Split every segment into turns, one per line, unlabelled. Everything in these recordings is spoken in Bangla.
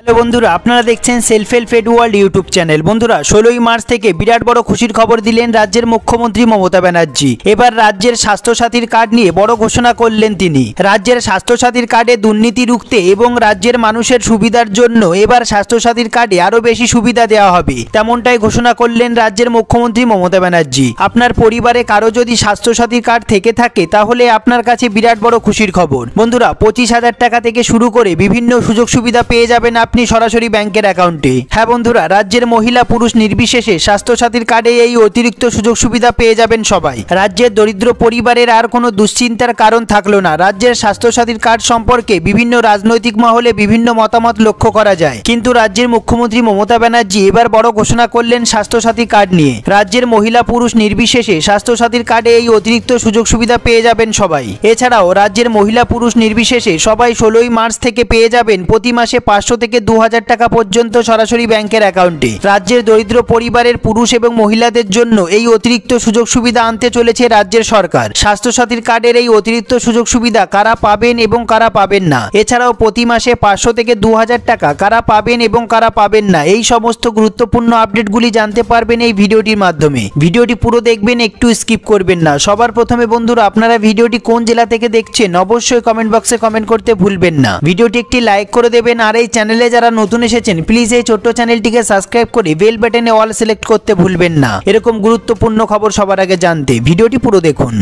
হ্যালো বন্ধুরা, আপনারা দেখছেন self help aid world YouTube channel. বন্ধুরা, 16ই মার্চ থেকে বিরাট বড় খুশির খবর দিলেন রাজ্যের মুখ্যমন্ত্রী মমতা ব্যানার্জি। এবার রাজ্যের স্বাস্থ্যসাথীর কার্ড নিয়ে বড় ঘোষণা করলেন তিনি। রাজ্যের স্বাস্থ্যসাথীর কার্ডে দুর্নীতি রুখতে এবং রাজ্যের মানুষের সুবিধার জন্য এবার স্বাস্থ্যসাথীর কার্ডে আরও বেশি সুবিধা দেওয়া হবে, তেমনটাই ঘোষণা করলেন রাজ্যের মুখ্যমন্ত্রী মমতা ব্যানার্জি। আপনার পরিবারে কারো যদি স্বাস্থ্যসাথীর কার্ড থেকে থাকে তাহলে আপনার কাছে বিরাট বড় খুশির খবর। বন্ধুরা, 25,000 টাকা থেকে শুরু করে বিভিন্ন সুযোগ সুবিধা পেয়ে যাবেন আপনি সরাসরি ব্যাংকের অ্যাকাউন্টে। হ্যাঁ বন্ধুরা, রাজ্যের মহিলা পুরুষ নির্বিশেষে স্বাস্থ্যসাথীর কার্ডে এই অতিরিক্ত সুযোগ সুবিধা পেয়ে যাবেন সবাই। রাজ্যের দরিদ্র পরিবারের আর কোনো দুশ্চিন্তার কারণ থাকলো না। রাজ্যের স্বাস্থ্যসাথীর কার্ড সম্পর্কে বিভিন্ন রাজনৈতিক মহলে বিভিন্ন মতামত লক্ষ্য করা যায়, কিন্তু রাজ্যের মুখ্যমন্ত্রী মমতা ব্যানার্জি এবার বড় ঘোষণা করলেন স্বাস্থ্যসাথী কার্ড নিয়ে। রাজ্যের মহিলা পুরুষ নির্বিশেষে স্বাস্থ্যসাথীর কার্ডে এই অতিরিক্ত সুযোগ সুবিধা পেয়ে যাবেন সবাই। এছাড়াও রাজ্যের মহিলা পুরুষ নির্বিশেষে সবাই 16ই মার্চ থেকে পেয়ে যাবেন প্রতি মাসে 500 থেকে 2,000 টাকা পর্যন্ত সরাসরি ব্যাংকের অ্যাকাউন্টে। রাজ্যের দরিদ্র পরিবারের পুরুষ এবং মহিলাদের জন্য এই অতিরিক্ত সুযোগ সুবিধা আনতে চলেছে রাজ্যের সরকার। স্বাস্থ্যসাথীর কার্ডের এই অতিরিক্ত সুযোগ সুবিধা কারা পাবেন এবং কারা পাবেন না, এছাড়াও প্রতি মাসে 500 থেকে 2,000 টাকা কারা পাবেন এবং কারা পাবেন না, এই সমস্ত গুরুত্বপূর্ণ আপডেটগুলি জানতে পারবেন এই ভিডিওটির মাধ্যমে। ভিডিওটি পুরো দেখবেন, একটু স্কিপ করবেন না। সবার প্রথমে বন্ধুরা, আপনারা ভিডিওটি কোন জেলা থেকে দেখছেন অবশ্যই কমেন্ট বক্সে কমেন্ট করতে ভুলবেন না। ভিডিওটি একটি লাইক করে দেবেন, আর এই চ্যানেলে যারা নতুন এসেছেন প্লিজ এই ছোট্ট চ্যানেলটিকে সাবস্ক্রাইব করে বেল বাটনে অল সিলেক্ট করতে ভুলবেন না, এরকম গুরুত্বপূর্ণ খবর সবার আগে জানতে। ভিডিওটি পুরো দেখুন।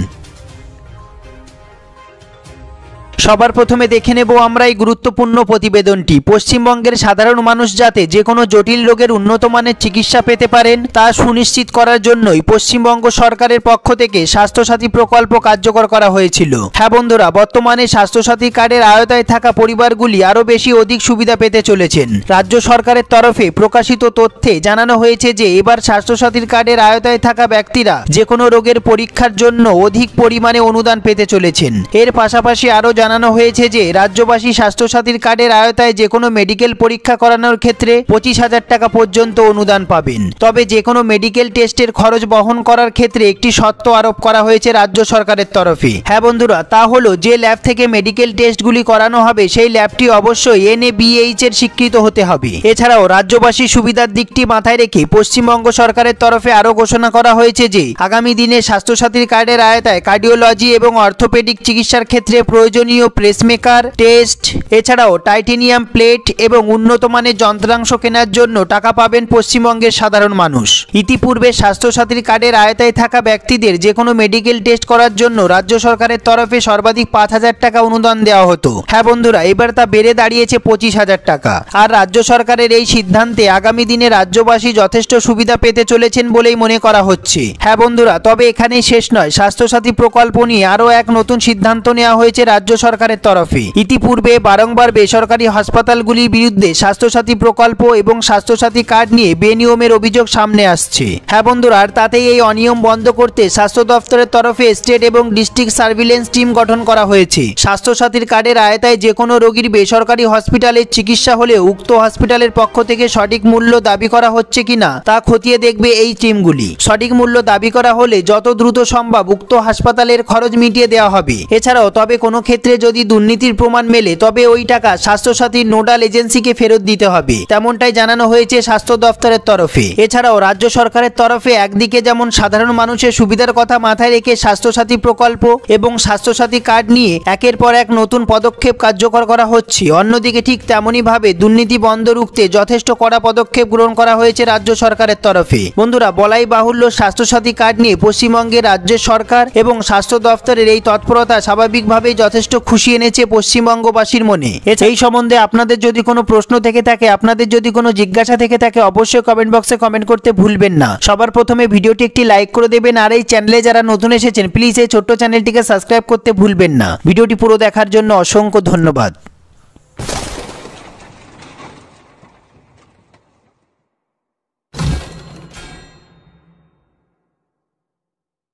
সবার প্রথমে দেখে নেব আমরা এই গুরুত্বপূর্ণ প্রতিবেদনটি। পশ্চিমবঙ্গের সাধারণ মানুষ যাতে যে কোনো জটিল রোগের উন্নত মানের চিকিৎসা পেতে পারেন তা সুনিশ্চিত করার জন্যই পশ্চিমবঙ্গ সরকারের পক্ষ থেকে স্বাস্থ্যসাথী প্রকল্প কার্যকর করা হয়েছিল। হ্যাঁ বন্ধুরা, বর্তমানে স্বাস্থ্যসাথী কার্ডের আওতায় থাকা পরিবারগুলি আরও বেশি অধিক সুবিধা পেতে চলেছেন। রাজ্য সরকারের তরফে প্রকাশিত তথ্যে জানানো হয়েছে যে এবার স্বাস্থ্যসাথীর কার্ডের আওতায় থাকা ব্যক্তিরা যে কোনো রোগের পরীক্ষার জন্য অধিক পরিমাণে অনুদান পেতে চলেছেন। এর পাশাপাশি আরও জানানো হয়েছে যে রাজ্যবাসী স্বাস্থ্যসাথীর কার্ডের আওতায় যে কোনো মেডিকেল পরীক্ষা করানোর ক্ষেত্রে 25,000 টাকা পর্যন্ত অনুদান পাবেন। তবে যে কোনো মেডিকেল টেস্টের খরচ বহন করার ক্ষেত্রে একটি শর্ত আরোপ করা হয়েছে রাজ্য সরকারের তরফে। হ্যাঁ বন্ধুরা, তা হলো যে ল্যাব থেকে মেডিকেল টেস্টগুলি করানো হবে সেই ল্যাবটি অবশ্যই NABH এর স্বীকৃত হতে হবে। এছাড়াও রাজ্যবাসীর সুবিধার দিকটি মাথায় রেখে পশ্চিমবঙ্গ সরকারের তরফে আরও ঘোষণা করা হয়েছে যে আগামী দিনে স্বাস্থ্যসাথীর কার্ডের আওতায় কার্ডিওলজি এবং অর্থোপেডিক চিকিৎসার ক্ষেত্রে প্রয়োজনীয় প্লেসমেকার টেস্ট, এছাড়াও টাইটেনিয়াম প্লেট এবং উন্নত মানের যন্ত্রাংশ কেনার জন্য টাকা পাবেন পশ্চিমবঙ্গের সাধারণ মানুষ। ইতিপূর্বে স্বাস্থ্যসাথীর কার্ডের আওতায় থাকা ব্যক্তিদের যে কোনো মেডিকেল টেস্ট করার জন্য রাজ্য সরকারের তরফে সর্বাধিক 5,000 টাকা অনুদান দেওয়া হতো। হ্যাঁ বন্ধুরা, এবার তা বেড়ে দাঁড়িয়েছে 25,000 টাকা। আর রাজ্য সরকারের এই সিদ্ধান্তে আগামী দিনে রাজ্যবাসী যথেষ্ট সুবিধা পেতে চলেছেন বলেই মনে করা হচ্ছে। হ্যাঁ বন্ধুরা, তবে এখানেই শেষ নয়। স্বাস্থ্যসাথী প্রকল্প নিয়ে আরও এক নতুন সিদ্ধান্ত নেওয়া হয়েছে রাজ্য সরকারের তরফে। ইতিপূর্বে বারংবার বেসরকারি হাসপাতালগুলির বিরুদ্ধে স্বাস্থ্যসাথী প্রকল্প এবং স্বাস্থ্যসাথী কার্ড নিয়ে বেনিয়মের অভিযোগ সামনে আসছে। হ্যাঁ বন্ধুরা, আর তাতেই এই অনিয়ম বন্ধ করতে স্বাস্থ্য দপ্তরের তরফে স্টেট এবং ডিস্ট্রিক্ট সার্ভিলেন্স টিম গঠন করা হয়েছে। স্বাস্থ্যসাথীর কার্ডের আওতায় যে কোনো রোগীর বেসরকারি হসপিটালের চিকিৎসা হলে উক্ত হসপিটালের পক্ষ থেকে সঠিক মূল্য দাবি করা হচ্ছে কিনা তা খতিয়ে দেখবে এই টিমগুলি। সঠিক মূল্য দাবি করা হলে যত দ্রুত সম্ভব উক্ত হাসপাতালের খরচ মিটিয়ে দেওয়া হবে। এছাড়াও তবে কোনো ক্ষেত্রে যদি দুর্নীতির প্রমাণ মেলে তবে ওই টাকা স্বাস্থ্যসাথী নোডাল এজেন্সিকে ফেরত দিতে হবে, তেমনটাই জানানো হয়েছে স্বাস্থ্য দপ্তরের তরফে। এছাড়াও রাজ্য সরকারের তরফে একদিকে যেমন সাধারণ মানুষের সুবিধার কথা মাথায় রেখে স্বাস্থ্যসাথী প্রকল্প এবং স্বাস্থ্যসাথী কার্ড নিয়ে একের পর এক নতুন পদক্ষেপ কার্যকর করা হচ্ছে, অন্যদিকে ঠিক তেমনই ভাবে দুর্নীতি বন্ধ রুখতে যথেষ্ট কড়া পদক্ষেপ গ্রহণ করা হয়েছে রাজ্য সরকারের তরফে। বন্ধুরা, বলাই বাহুল্য স্বাস্থ্যসাথী কার্ড নিয়ে পশ্চিমবঙ্গের রাজ্যের সরকার এবং স্বাস্থ্য দপ্তরের এই তৎপরতা স্বাভাবিকভাবেই যথেষ্ট খুশি এনেছে পশ্চিমবঙ্গবাসীর মনে। এই সম্বন্ধে আপনাদের যদি কোনো প্রশ্ন থেকে থাকে, আপনাদের যদি কোনো জিজ্ঞাসা থেকে থাকে অবশ্যই কমেন্ট বক্সে কমেন্ট করতে ভুলবেন না। সবার প্রথমে ভিডিওটি একটি লাইক করে দেবেন, আর এই চ্যানেলে যারা নতুন এসেছেন প্লিজ এই ছোট্ট চ্যানেলটিকে সাবস্ক্রাইব করতে ভুলবেন না। ভিডিওটি পুরো দেখার জন্য অসংখ্য ধন্যবাদ।